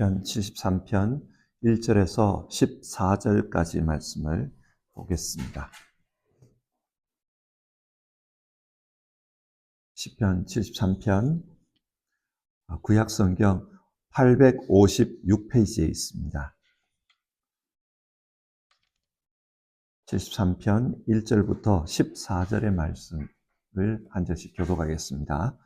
시편 73편 1절에서 14절까지 말씀을 보겠습니다. 시편 73편 구약성경 856페이지에 있습니다. 73편 1절부터 14절의 말씀을 한 절씩 교독하겠습니다.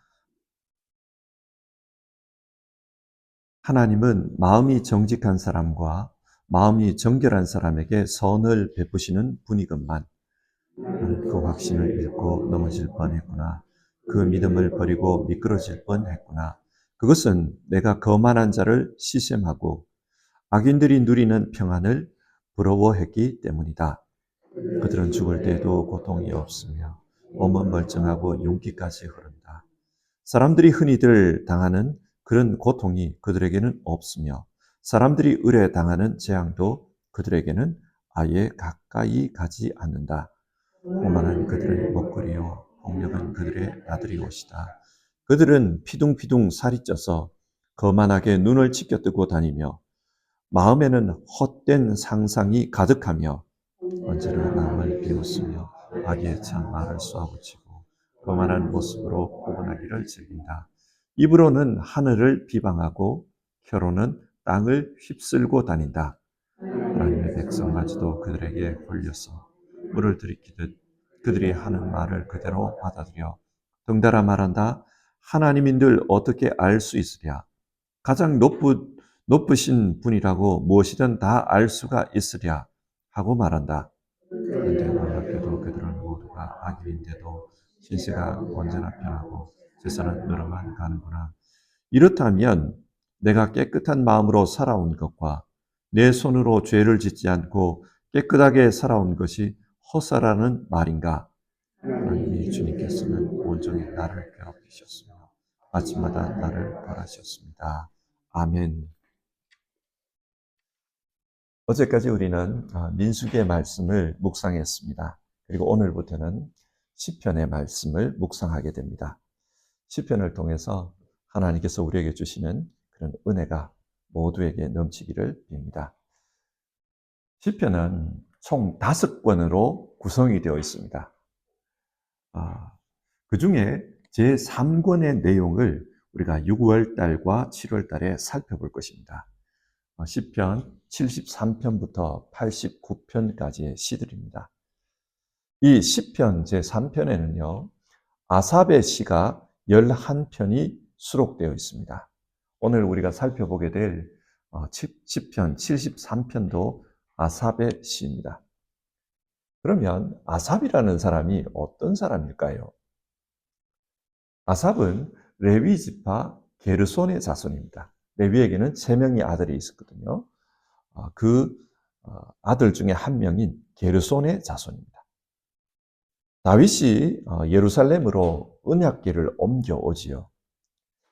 하나님은 마음이 정직한 사람과 마음이 정결한 사람에게 선을 베푸시는 분이건만 나는 그 확신을 잃고 넘어질 뻔했구나. 그 믿음을 버리고 미끄러질 뻔했구나. 그것은 내가 거만한 자를 시샘하고 악인들이 누리는 평안을 부러워했기 때문이다. 그들은 죽을 때에도 고통이 없으며 몸은 멀쩡하고 용기까지 흐른다. 사람들이 흔히들 당하는 그런 고통이 그들에게는 없으며 사람들이 의뢰당하는 재앙도 그들에게는 아예 가까이 가지 않는다. 오만한 그들의 먹거리요 폭력은 그들의 나들이 옷이다. 그들은 피둥피둥 살이 쪄서 거만하게 눈을 치켜뜨고 다니며 마음에는 헛된 상상이 가득하며 언제나 남을 비웃으며 악에 참 말을 쏘아붙이고 거만한 모습으로 포근하기를 즐긴다. 입으로는 하늘을 비방하고 혀로는 땅을 휩쓸고 다닌다. 하나님의 백성마저도 그들에게 홀려서 물을 들이키듯 그들이 하는 말을 그대로 받아들여 덩달아 말한다. 하나님인들 어떻게 알 수 있으랴? 가장 높으신 분이라고 무엇이든 다 알 수가 있으랴 하고 말한다. 그런데 놀랍게도 그들은 모두가 악인인데도 신세가 언제나 편하고 세상은 늘어만 가는구나. 이렇다면 내가 깨끗한 마음으로 살아온 것과 내 손으로 죄를 짓지 않고 깨끗하게 살아온 것이 허사라는 말인가? 하나님이 주님께서는 온종일 나를 괴롭히셨으며 아침마다 나를 벌하셨습니다. 아멘. 어제까지 우리는 민수기의 말씀을 묵상했습니다. 그리고 오늘부터는 시편의 말씀을 묵상하게 됩니다. 시편을 통해서 하나님께서 우리에게 주시는 그런 은혜가 모두에게 넘치기를 빕니다. 시편은 총 5권으로 구성이 되어 있습니다. 그 중에 제3권의 내용을 우리가 6월 달과 7월 달에 살펴볼 것입니다. 시편 73편부터 89편까지의 시들입니다. 이 시편 제3편에는요. 아삽의 시가 11편이 수록되어 있습니다. 오늘 우리가 살펴보게 될 시편 73편도 아삽의 시입니다. 그러면 아삽이라는 사람이 어떤 사람일까요? 아삽은 레위 지파 게르손의 자손입니다. 레위에게는 3명의 아들이 있었거든요. 그 아들 중에 한 명인 게르손의 자손입니다. 다윗이 예루살렘으로 언약궤를 옮겨오지요.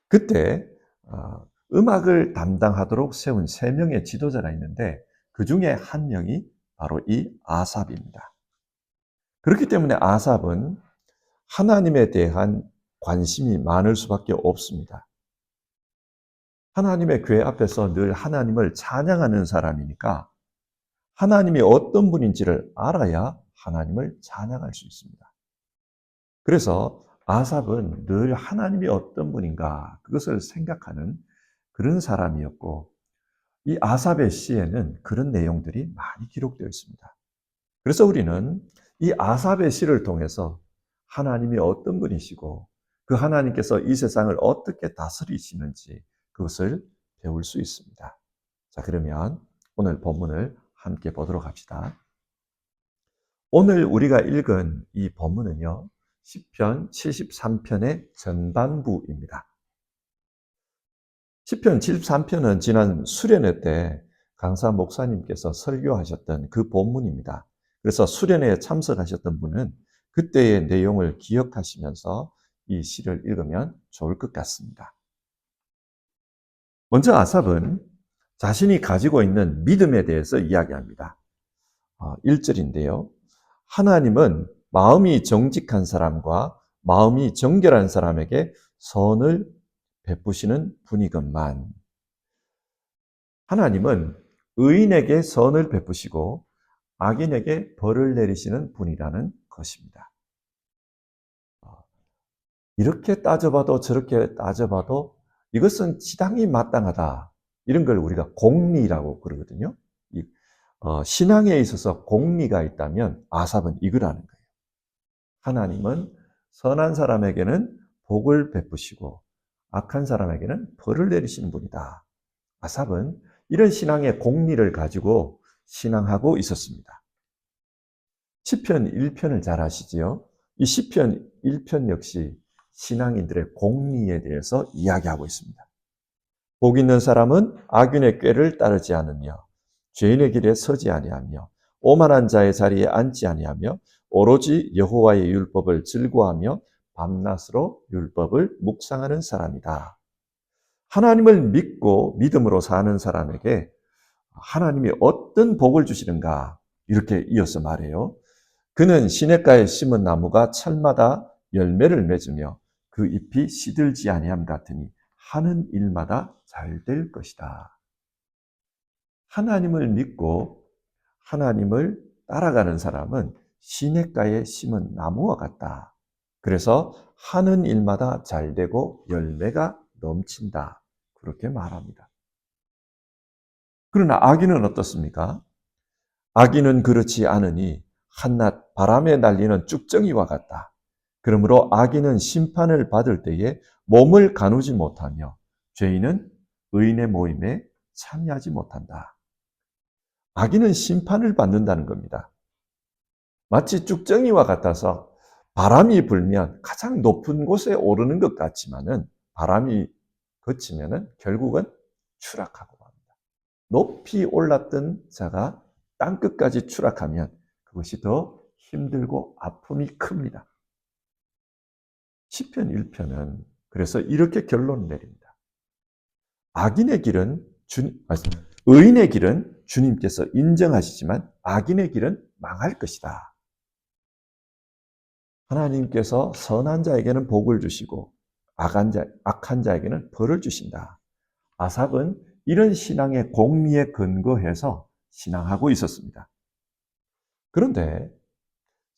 그때 음악을 담당하도록 세운 3명의 지도자가 있는데 그 중에 한 명이 바로 이 아삽입니다. 그렇기 때문에 아삽은 하나님에 대한 관심이 많을 수밖에 없습니다. 하나님의 궤 앞에서 늘 하나님을 찬양하는 사람이니까 하나님이 어떤 분인지를 알아야 하나님을 찬양할 수 있습니다. 그래서 아삽은 늘 하나님이 어떤 분인가 그것을 생각하는 그런 사람이었고 이 아삽의 시에는 그런 내용들이 많이 기록되어 있습니다. 그래서 우리는 이 아삽의 시를 통해서 하나님이 어떤 분이시고 그 하나님께서 이 세상을 어떻게 다스리시는지 그것을 배울 수 있습니다. 자, 그러면 오늘 본문을 함께 보도록 합시다. 오늘 우리가 읽은 이 본문은요. 시편 73편의 전반부입니다. 시편 73편은 지난 수련회 때 강사 목사님께서 설교하셨던 그 본문입니다. 그래서 수련회에 참석하셨던 분은 그때의 내용을 기억하시면서 이 시를 읽으면 좋을 것 같습니다. 먼저 아삽은 자신이 가지고 있는 믿음에 대해서 이야기합니다. 1절인데요. 하나님은 마음이 정직한 사람과 마음이 정결한 사람에게 선을 베푸시는 분이건만. 하나님은 의인에게 선을 베푸시고 악인에게 벌을 내리시는 분이라는 것입니다. 이렇게 따져봐도 저렇게 따져봐도 이것은 지당히 마땅하다. 이런 걸 우리가 공리라고 그러거든요. 신앙에 있어서 공리가 있다면 아삽은 이거라는 거예요. 하나님은 선한 사람에게는 복을 베푸시고 악한 사람에게는 벌을 내리시는 분이다. 아삽은 이런 신앙의 공리를 가지고 신앙하고 있었습니다. 시편 1편을 잘 아시지요? 이 시편 1편 역시 신앙인들의 공리에 대해서 이야기하고 있습니다. 복 있는 사람은 악인의 꾀를 따르지 않으며 죄인의 길에 서지 아니하며 오만한 자의 자리에 앉지 아니하며 오로지 여호와의 율법을 즐거워하며 밤낮으로 율법을 묵상하는 사람이다. 하나님을 믿고 믿음으로 사는 사람에게 하나님이 어떤 복을 주시는가 이렇게 이어서 말해요. 그는 시냇가에 심은 나무가 철마다 열매를 맺으며 그 잎이 시들지 아니함 같으니 하는 일마다 잘 될 것이다. 하나님을 믿고 하나님을 따라가는 사람은 시냇가에 심은 나무와 같다. 그래서 하는 일마다 잘 되고 열매가 넘친다. 그렇게 말합니다. 그러나 악인은 어떻습니까? 악인은 그렇지 않으니 한낱 바람에 날리는 쭉정이와 같다. 그러므로 악인은 심판을 받을 때에 몸을 가누지 못하며 죄인은 의인의 모임에 참여하지 못한다. 악인은 심판을 받는다는 겁니다. 마치 쭉정이와 같아서 바람이 불면 가장 높은 곳에 오르는 것 같지만은 바람이 그치면은 결국은 추락하고 맙니다. 높이 올랐던 자가 땅끝까지 추락하면 그것이 더 힘들고 아픔이 큽니다. 시편 1편은 그래서 이렇게 결론을 내립니다. 의인의 길은 주님께서 인정하시지만 악인의 길은 망할 것이다. 하나님께서 선한 자에게는 복을 주시고 악한 자에게는 벌을 주신다. 아삽은 이런 신앙의 공리에 근거해서 신앙하고 있었습니다. 그런데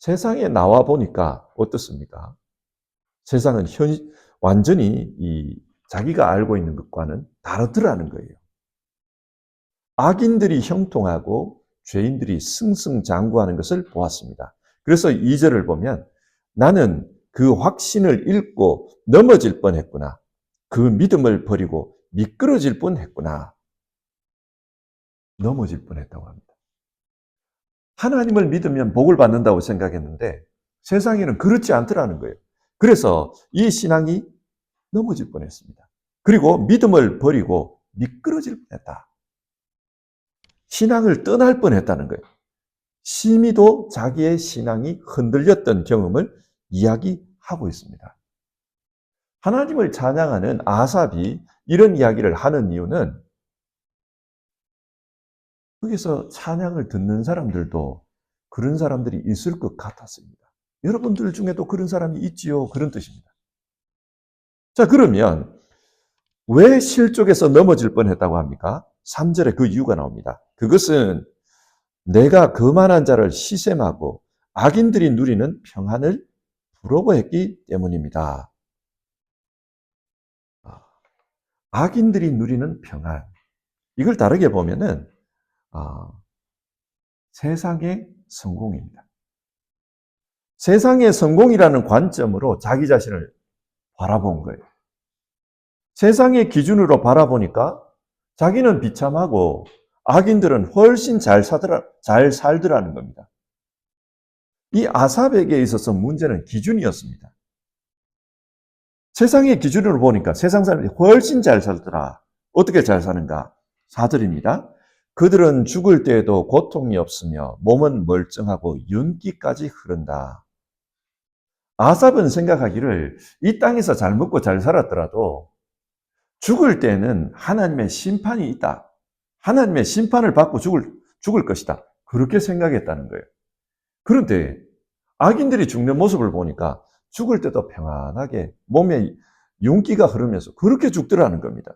세상에 나와 보니까 어떻습니까? 세상은 완전히 자기가 알고 있는 것과는 다르더라는 거예요. 악인들이 형통하고 죄인들이 승승장구하는 것을 보았습니다. 그래서 2절을 보면 나는 그 확신을 잃고 넘어질 뻔했구나. 그 믿음을 버리고 미끄러질 뻔했구나. 넘어질 뻔했다고 합니다. 하나님을 믿으면 복을 받는다고 생각했는데 세상에는 그렇지 않더라는 거예요. 그래서 이 신앙이 넘어질 뻔했습니다. 그리고 믿음을 버리고 미끄러질 뻔했다. 신앙을 떠날 뻔했다는 거예요. 심히도 자기의 신앙이 흔들렸던 경험을 이야기하고 있습니다. 하나님을 찬양하는 아삽이 이런 이야기를 하는 이유는 거기서 찬양을 듣는 사람들도 그런 사람들이 있을 것 같았습니다. 여러분들 중에도 그런 사람이 있지요. 그런 뜻입니다. 자, 그러면 왜 실족에서 넘어질 뻔했다고 합니까? 3절에 그 이유가 나옵니다. 그것은 내가 거만한 자를 시샘하고 악인들이 누리는 평안을 부러워했기 때문입니다. 악인들이 누리는 평안. 이걸 다르게 보면은 세상의 성공입니다. 세상의 성공이라는 관점으로 자기 자신을 바라본 거예요. 세상의 기준으로 바라보니까 자기는 비참하고 악인들은 훨씬 잘 살더라는 겁니다. 이 아삽에게 있어서 문제는 기준이었습니다. 세상의 기준으로 보니까 세상 사람들이 훨씬 잘 살더라. 어떻게 잘 사는가? 4절입니다. 그들은 죽을 때에도 고통이 없으며 몸은 멀쩡하고 윤기까지 흐른다. 아삽은 생각하기를 이 땅에서 잘 먹고 잘 살았더라도 죽을 때는 하나님의 심판이 있다. 하나님의 심판을 받고 죽을 것이다. 그렇게 생각했다는 거예요. 그런데 악인들이 죽는 모습을 보니까 죽을 때도 평안하게 몸에 윤기가 흐르면서 그렇게 죽더라는 겁니다.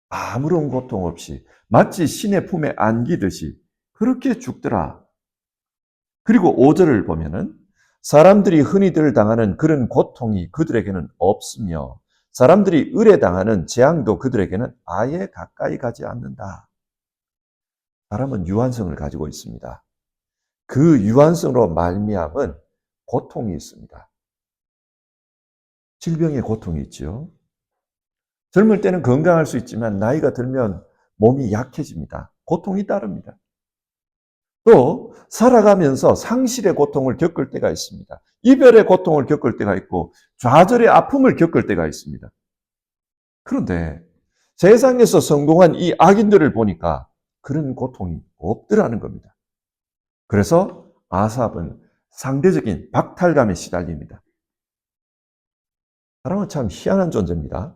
아무런 고통 없이 마치 신의 품에 안기듯이 그렇게 죽더라. 그리고 5절을 보면은 사람들이 흔히들 당하는 그런 고통이 그들에게는 없으며 사람들이 의뢰당하는 재앙도 그들에게는 아예 가까이 가지 않는다. 사람은 유한성을 가지고 있습니다. 그 유한성으로 말미암은 고통이 있습니다. 질병의 고통이 있죠. 젊을 때는 건강할 수 있지만 나이가 들면 몸이 약해집니다. 고통이 따릅니다. 또 살아가면서 상실의 고통을 겪을 때가 있습니다. 이별의 고통을 겪을 때가 있고 좌절의 아픔을 겪을 때가 있습니다. 그런데 세상에서 성공한 이 악인들을 보니까 그런 고통이 없더라는 겁니다. 그래서 아삽은 상대적인 박탈감에 시달립니다. 사람은 참 희한한 존재입니다.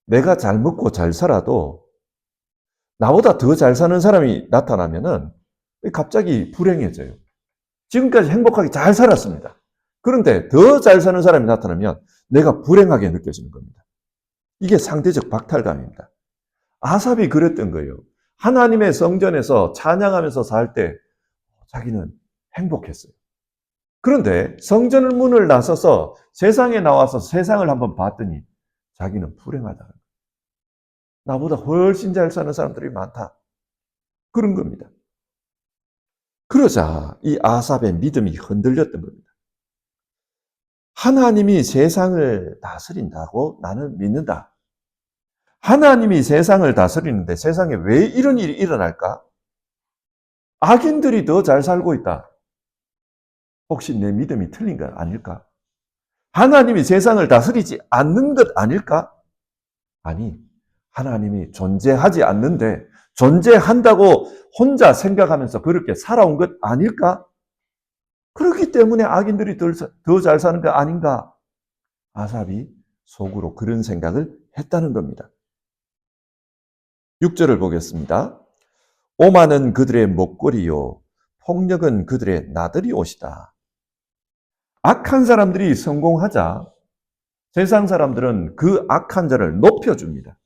내가 잘 먹고 잘 살아도 나보다 더 잘 사는 사람이 나타나면은 갑자기 불행해져요. 지금까지 행복하게 잘 살았습니다. 그런데 더 잘 사는 사람이 나타나면 내가 불행하게 느껴지는 겁니다. 이게 상대적 박탈감입니다. 아삽이 그랬던 거예요. 하나님의 성전에서 찬양하면서 살 때 자기는 행복했어요. 그런데 성전 문을 나서서 세상에 나와서 세상을 한번 봤더니 자기는 불행하다는 거예요. 나보다 훨씬 잘 사는 사람들이 많다. 그런 겁니다. 그러자 이 아삽의 믿음이 흔들렸던 겁니다. 하나님이 세상을 다스린다고 나는 믿는다. 하나님이 세상을 다스리는데 세상에 왜 이런 일이 일어날까? 악인들이 더 잘 살고 있다. 혹시 내 믿음이 틀린 건 아닐까? 하나님이 세상을 다스리지 않는 것 아닐까? 아니, 하나님이 존재하지 않는데 존재한다고 혼자 생각하면서 그렇게 살아온 것 아닐까? 그렇기 때문에 악인들이 더 잘 사는 거 아닌가? 아삽이 속으로 그런 생각을 했다는 겁니다. 6절을 보겠습니다. 오만은 그들의 목걸이요 폭력은 그들의 나들이 옷이다. 악한 사람들이 성공하자 세상 사람들은 그 악한 자를 높여줍니다.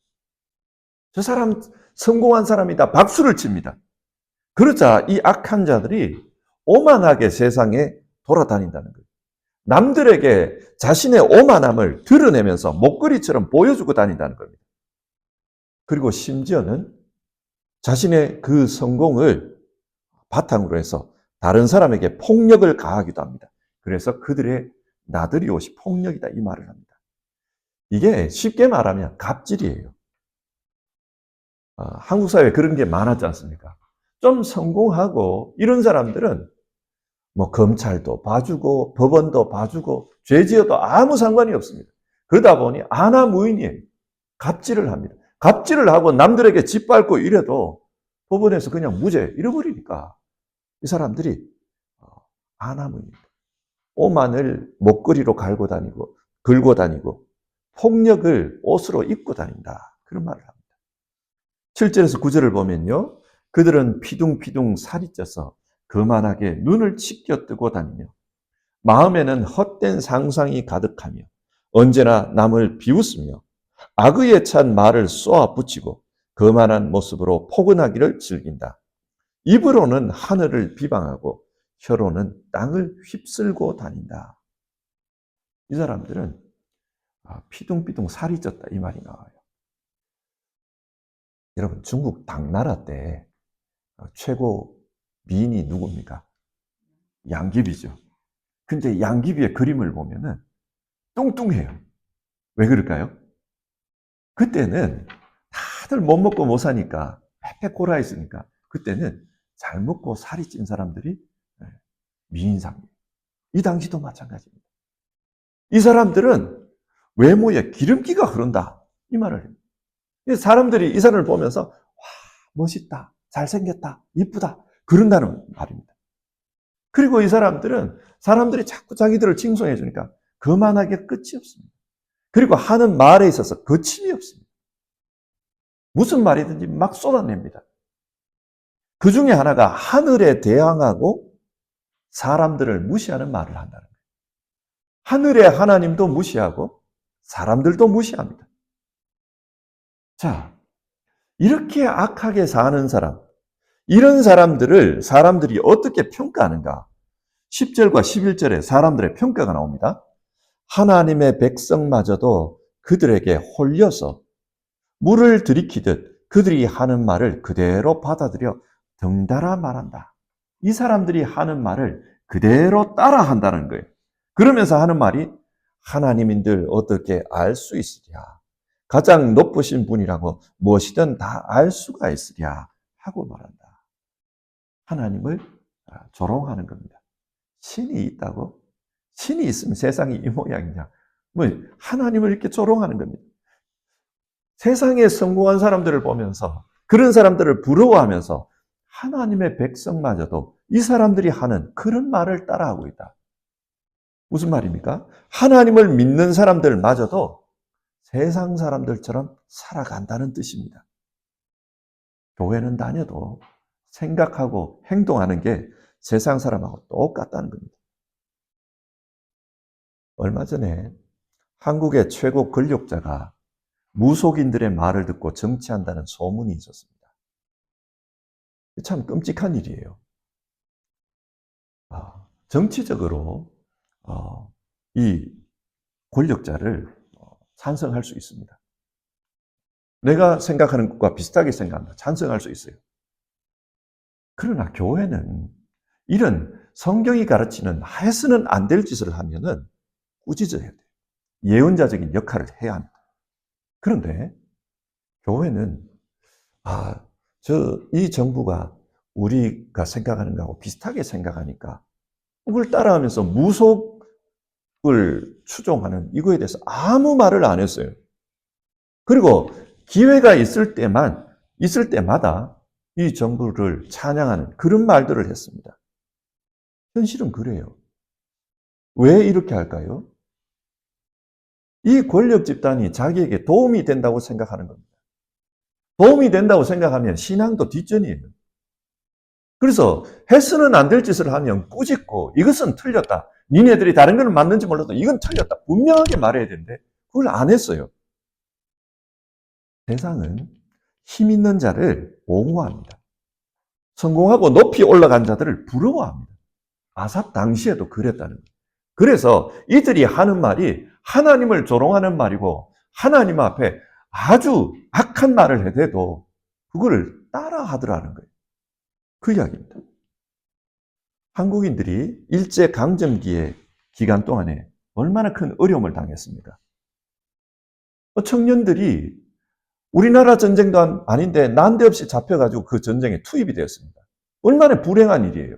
저 사람 성공한 사람이다. 박수를 칩니다. 그러자 이 악한 자들이 오만하게 세상에 돌아다닌다는 거예요. 남들에게 자신의 오만함을 드러내면서 목걸이처럼 보여주고 다닌다는 겁니다. 그리고 심지어는 자신의 그 성공을 바탕으로 해서 다른 사람에게 폭력을 가하기도 합니다. 그래서 그들의 나들이 옷이 폭력이다 이 말을 합니다. 이게 쉽게 말하면 갑질이에요. 한국 사회에 그런 게 많았지 않습니까? 좀 성공하고 이런 사람들은 뭐 검찰도 봐주고 법원도 봐주고 죄 지어도 아무 상관이 없습니다. 그러다 보니 아나무인이에요. 갑질을 합니다. 갑질을 하고 남들에게 짓밟고 이래도 법원에서 그냥 무죄 잃어버리니까 이 사람들이 아나무인입니다. 오만을 목걸이로 걸고 다니고 폭력을 옷으로 입고 다닌다. 그런 말을 합니다. 7절에서 9절을 보면요. 그들은 피둥피둥 살이 쪄서 거만하게 눈을 치켜뜨고 다니며 마음에는 헛된 상상이 가득하며 언제나 남을 비웃으며 악의에 찬 말을 쏘아 붙이고 거만한 모습으로 포근하기를 즐긴다. 입으로는 하늘을 비방하고 혀로는 땅을 휩쓸고 다닌다. 이 사람들은 피둥피둥 살이 쪘다 이 말이 나와요. 여러분 중국 당나라 때 최고 미인이 누굽니까? 양귀비죠. 근데 양귀비의 그림을 보면은 뚱뚱해요. 왜 그럴까요? 그때는 다들 못 먹고 못 사니까 팩팩 골아 있으니까 그때는 잘 먹고 살이 찐 사람들이 미인상이에요. 이 당시도 마찬가지입니다. 이 사람들은 외모에 기름기가 흐른다 이 말을 해요. 사람들이 이 사람을 보면서 와 멋있다, 잘생겼다, 이쁘다 그런다는 말입니다. 그리고 이 사람들은 사람들이 자꾸 자기들을 칭송해 주니까 그만하게 끝이 없습니다. 그리고 하는 말에 있어서 거침이 없습니다. 무슨 말이든지 막 쏟아냅니다. 그 중에 하나가 하늘에 대항하고 사람들을 무시하는 말을 한다는 거예요. 하늘의 하나님도 무시하고 사람들도 무시합니다. 자, 이렇게 악하게 사는 사람, 이런 사람들을 사람들이 어떻게 평가하는가? 10절과 11절에 사람들의 평가가 나옵니다. 하나님의 백성마저도 그들에게 홀려서 물을 들이키듯 그들이 하는 말을 그대로 받아들여 덩달아 말한다. 이 사람들이 하는 말을 그대로 따라한다는 거예요. 그러면서 하는 말이 하나님인들 어떻게 알 수 있으랴. 가장 높으신 분이라고 무엇이든 다 알 수가 있으랴 하고 말한다. 하나님을 조롱하는 겁니다. 신이 있다고? 신이 있으면 세상이 이 모양이냐? 뭐 하나님을 이렇게 조롱하는 겁니다. 세상에 성공한 사람들을 보면서 그런 사람들을 부러워하면서 하나님의 백성마저도 이 사람들이 하는 그런 말을 따라하고 있다. 무슨 말입니까? 하나님을 믿는 사람들마저도 세상 사람들처럼 살아간다는 뜻입니다. 교회는 다녀도 생각하고 행동하는 게 세상 사람하고 똑같다는 겁니다. 얼마 전에 한국의 최고 권력자가 무속인들의 말을 듣고 정치한다는 소문이 있었습니다. 참 끔찍한 일이에요. 정치적으로 이 권력자를 찬성할 수 있습니다. 내가 생각하는 것과 비슷하게 생각한다. 찬성할 수 있어요. 그러나 교회는 이런 성경이 가르치는 해서는 안 될 짓을 하면은 꾸짖어야 돼요. 예언자적인 역할을 해야 합니다. 그런데 교회는 이 정부가 우리가 생각하는 거하고 비슷하게 생각하니까 그걸 따라하면서 무속을 추종하는 이거에 대해서 아무 말을 안 했어요. 그리고 기회가 있을 때마다 이 정부를 찬양하는 그런 말들을 했습니다. 현실은 그래요. 왜 이렇게 할까요? 이 권력 집단이 자기에게 도움이 된다고 생각하는 겁니다. 도움이 된다고 생각하면 신앙도 뒷전이에요. 그래서 해서는 안 될 짓을 하면 꾸짖고 이것은 틀렸다. 니네들이 다른 건 맞는지 몰라도 이건 틀렸다. 분명하게 말해야 되는데 그걸 안 했어요. 세상은 힘 있는 자를 옹호합니다. 성공하고 높이 올라간 자들을 부러워합니다. 아삽 당시에도 그랬다는 거예요. 그래서 이들이 하는 말이 하나님을 조롱하는 말이고 하나님 앞에 아주 악한 말을 해대도 그거를 따라 하더라는 거예요. 그 이야기입니다. 한국인들이 일제강점기의 기간 동안에 얼마나 큰 어려움을 당했습니까? 청년들이 우리나라 전쟁도 아닌데 난데없이 잡혀가지고 그 전쟁에 투입이 되었습니다. 얼마나 불행한 일이에요.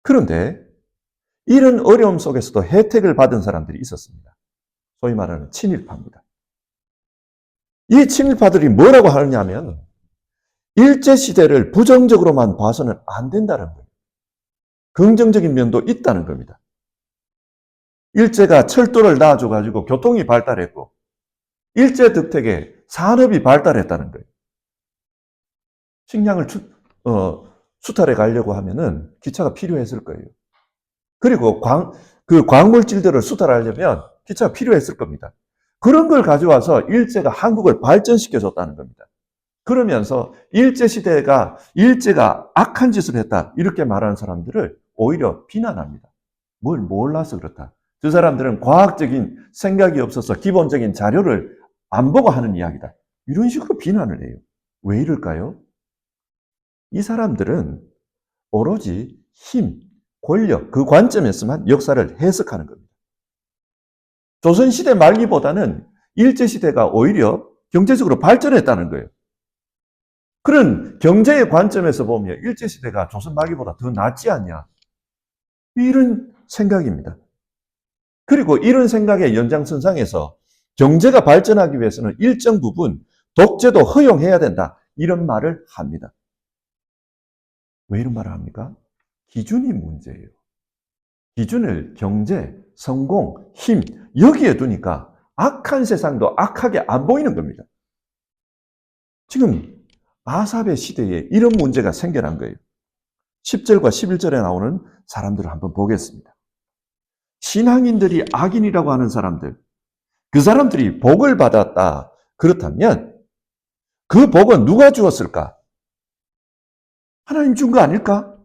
그런데 이런 어려움 속에서도 혜택을 받은 사람들이 있었습니다. 소위 말하는 친일파입니다. 이 친일파들이 뭐라고 하느냐면 일제시대를 부정적으로만 봐서는 안 된다는 거예요. 긍정적인 면도 있다는 겁니다. 일제가 철도를 놔줘가지고 교통이 발달했고 일제 덕택에 산업이 발달했다는 거예요. 식량을 수탈해 가려고 하면은 기차가 필요했을 거예요. 그리고 그 광물질들을 수탈하려면 기차가 필요했을 겁니다. 그런 걸 가져와서 일제가 한국을 발전시켜줬다는 겁니다. 그러면서 일제가 악한 짓을 했다. 이렇게 말하는 사람들을 오히려 비난합니다. 뭘 몰라서 그렇다. 저 사람들은 과학적인 생각이 없어서 기본적인 자료를 안 보고 하는 이야기다. 이런 식으로 비난을 해요. 왜 이럴까요? 이 사람들은 오로지 힘, 권력, 그 관점에서만 역사를 해석하는 겁니다. 조선시대 말기보다는 일제시대가 오히려 경제적으로 발전했다는 거예요. 그런 경제의 관점에서 보면 일제시대가 조선 말기보다 더 낫지 않냐. 이런 생각입니다. 그리고 이런 생각의 연장선상에서 경제가 발전하기 위해서는 일정 부분 독재도 허용해야 된다. 이런 말을 합니다. 왜 이런 말을 합니까? 기준이 문제예요. 기준을 경제, 성공, 힘 여기에 두니까 악한 세상도 악하게 안 보이는 겁니다. 지금 아삽의 시대에 이런 문제가 생겨난 거예요. 10절과 11절에 나오는 사람들을 한번 보겠습니다. 신앙인들이 악인이라고 하는 사람들, 그 사람들이 복을 받았다. 그렇다면 그 복은 누가 주었을까? 하나님 준 거 아닐까?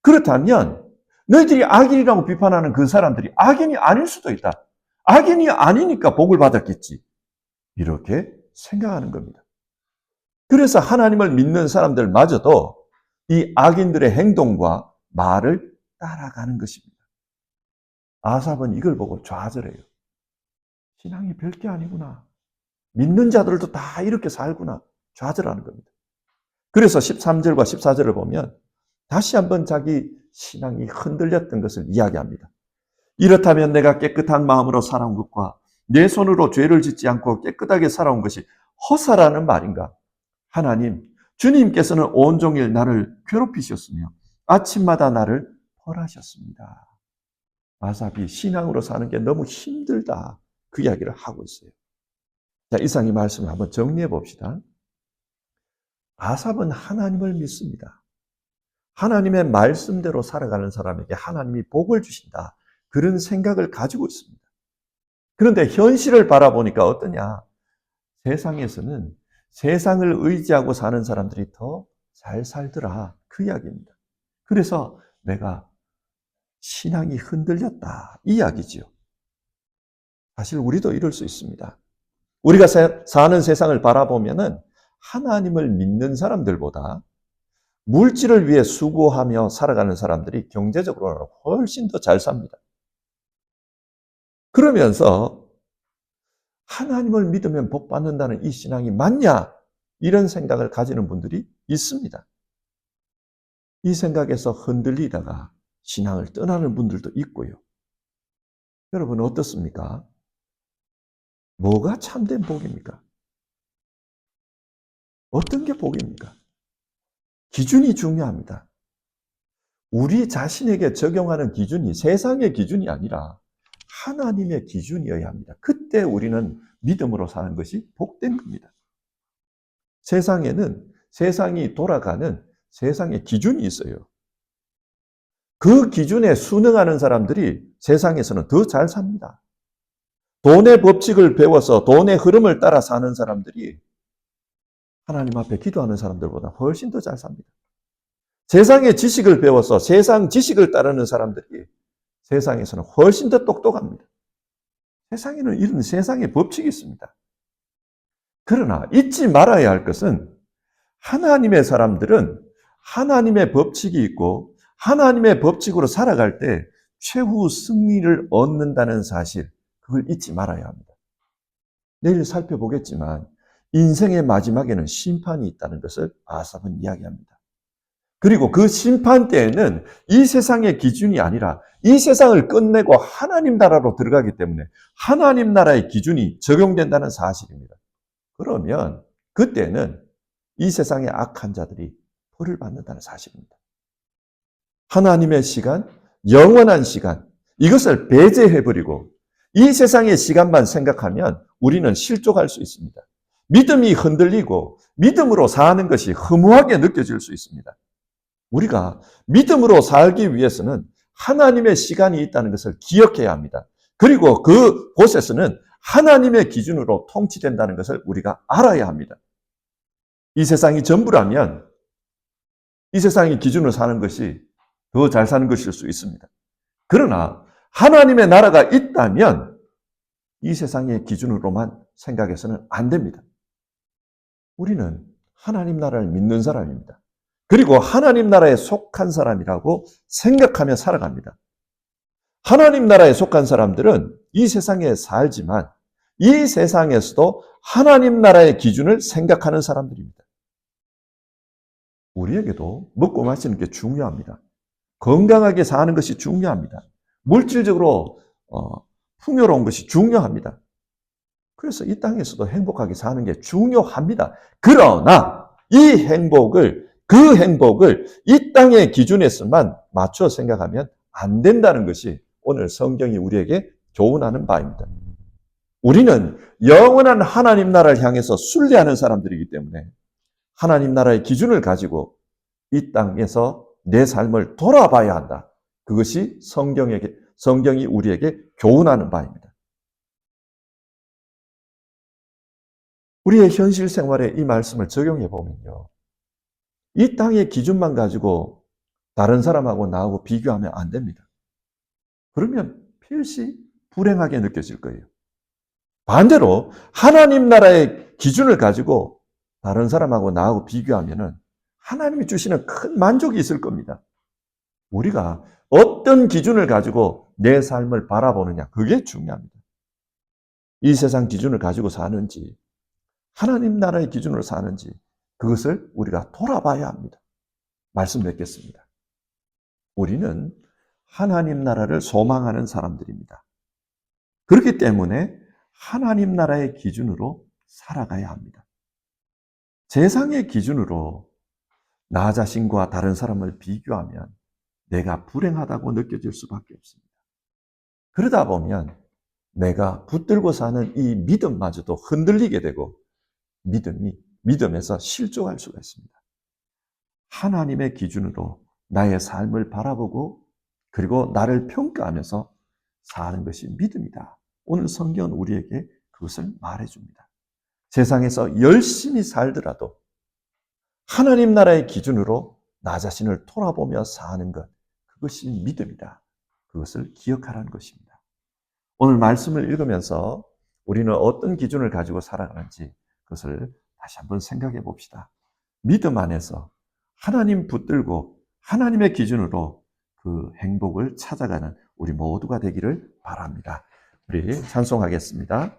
그렇다면 너희들이 악인이라고 비판하는 그 사람들이 악인이 아닐 수도 있다. 악인이 아니니까 복을 받았겠지. 이렇게 생각하는 겁니다. 그래서 하나님을 믿는 사람들마저도 이 악인들의 행동과 말을 따라가는 것입니다. 아삽은 이걸 보고 좌절해요. 신앙이 별게 아니구나. 믿는 자들도 다 이렇게 살구나. 좌절하는 겁니다. 그래서 13절과 14절을 보면 다시 한번 자기 신앙이 흔들렸던 것을 이야기합니다. 이렇다면 내가 깨끗한 마음으로 살아온 것과 내 손으로 죄를 짓지 않고 깨끗하게 살아온 것이 허사라는 말인가? 하나님, 주님께서는 온종일 나를 괴롭히셨으며 아침마다 나를 벌하셨습니다. 아삽이 신앙으로 사는 게 너무 힘들다. 그 이야기를 하고 있어요. 자, 이상 이 말씀을 한번 정리해 봅시다. 아삽은 하나님을 믿습니다. 하나님의 말씀대로 살아가는 사람에게 하나님이 복을 주신다. 그런 생각을 가지고 있습니다. 그런데 현실을 바라보니까 어떠냐? 세상에서는 세상을 의지하고 사는 사람들이 더 잘 살더라. 그 이야기입니다. 그래서 내가 신앙이 흔들렸다. 이 이야기지요. 사실 우리도 이럴 수 있습니다. 우리가 사는 세상을 바라보면은 하나님을 믿는 사람들보다 물질을 위해 수고하며 살아가는 사람들이 경제적으로는 훨씬 더 잘 삽니다. 그러면서 하나님을 믿으면 복 받는다는 이 신앙이 맞냐? 이런 생각을 가지는 분들이 있습니다. 이 생각에서 흔들리다가 신앙을 떠나는 분들도 있고요. 여러분 어떻습니까? 뭐가 참된 복입니까? 어떤 게 복입니까? 기준이 중요합니다. 우리 자신에게 적용하는 기준이 세상의 기준이 아니라 하나님의 기준이어야 합니다. 그때 우리는 믿음으로 사는 것이 복된 겁니다. 세상에는 세상이 돌아가는 세상의 기준이 있어요. 그 기준에 순응하는 사람들이 세상에서는 더 잘 삽니다. 돈의 법칙을 배워서 돈의 흐름을 따라 사는 사람들이 하나님 앞에 기도하는 사람들보다 훨씬 더 잘 삽니다. 세상의 지식을 배워서 세상 지식을 따르는 사람들이 세상에서는 훨씬 더 똑똑합니다. 세상에는 이런 세상의 법칙이 있습니다. 그러나 잊지 말아야 할 것은 하나님의 사람들은 하나님의 법칙이 있고 하나님의 법칙으로 살아갈 때 최후 승리를 얻는다는 사실, 그걸 잊지 말아야 합니다. 내일 살펴보겠지만 인생의 마지막에는 심판이 있다는 것을 아삽은 이야기합니다. 그리고 그 심판 때에는 이 세상의 기준이 아니라 이 세상을 끝내고 하나님 나라로 들어가기 때문에 하나님 나라의 기준이 적용된다는 사실입니다. 그러면 그때는 이 세상의 악한 자들이 벌을 받는다는 사실입니다. 하나님의 시간, 영원한 시간, 이것을 배제해버리고 이 세상의 시간만 생각하면 우리는 실족할 수 있습니다. 믿음이 흔들리고 믿음으로 사는 것이 허무하게 느껴질 수 있습니다. 우리가 믿음으로 살기 위해서는 하나님의 시간이 있다는 것을 기억해야 합니다. 그리고 그 곳에서는 하나님의 기준으로 통치된다는 것을 우리가 알아야 합니다. 이 세상이 전부라면 이 세상의 기준으로 사는 것이 더 잘 사는 것일 수 있습니다. 그러나 하나님의 나라가 있다면 이 세상의 기준으로만 생각해서는 안 됩니다. 우리는 하나님 나라를 믿는 사람입니다. 그리고 하나님 나라에 속한 사람이라고 생각하며 살아갑니다. 하나님 나라에 속한 사람들은 이 세상에 살지만 이 세상에서도 하나님 나라의 기준을 생각하는 사람들입니다. 우리에게도 먹고 마시는 게 중요합니다. 건강하게 사는 것이 중요합니다. 물질적으로 풍요로운 것이 중요합니다. 그래서 이 땅에서도 행복하게 사는 게 중요합니다. 그러나 이 행복을 그 행복을 이 땅의 기준에서만 맞춰 생각하면 안 된다는 것이 오늘 성경이 우리에게 교훈하는 바입니다. 우리는 영원한 하나님 나라를 향해서 순례하는 사람들이기 때문에 하나님 나라의 기준을 가지고 이 땅에서 내 삶을 돌아봐야 한다. 그것이 성경이 우리에게 교훈하는 바입니다. 우리의 현실 생활에 이 말씀을 적용해 보면요. 이 땅의 기준만 가지고 다른 사람하고 나하고 비교하면 안 됩니다. 그러면 필시 불행하게 느껴질 거예요. 반대로 하나님 나라의 기준을 가지고 다른 사람하고 나하고 비교하면은 하나님이 주시는 큰 만족이 있을 겁니다. 우리가 어떤 기준을 가지고 내 삶을 바라보느냐, 그게 중요합니다. 이 세상 기준을 가지고 사는지, 하나님 나라의 기준으로 사는지, 그것을 우리가 돌아봐야 합니다. 말씀 맺겠습니다. 우리는 하나님 나라를 소망하는 사람들입니다. 그렇기 때문에 하나님 나라의 기준으로 살아가야 합니다. 세상의 기준으로 나 자신과 다른 사람을 비교하면 내가 불행하다고 느껴질 수밖에 없습니다. 그러다 보면 내가 붙들고 사는 이 믿음마저도 흔들리게 되고 믿음에서 실족할 수가 있습니다. 하나님의 기준으로 나의 삶을 바라보고 그리고 나를 평가하면서 사는 것이 믿음이다. 오늘 성경은 우리에게 그것을 말해줍니다. 세상에서 열심히 살더라도 하나님 나라의 기준으로 나 자신을 돌아보며 사는 것, 그것이 믿음이다. 그것을 기억하라는 것입니다. 오늘 말씀을 읽으면서 우리는 어떤 기준을 가지고 살아가는지 그것을 다시 한번 생각해 봅시다. 믿음 안에서 하나님 붙들고 하나님의 기준으로 그 행복을 찾아가는 우리 모두가 되기를 바랍니다. 우리 찬송하겠습니다.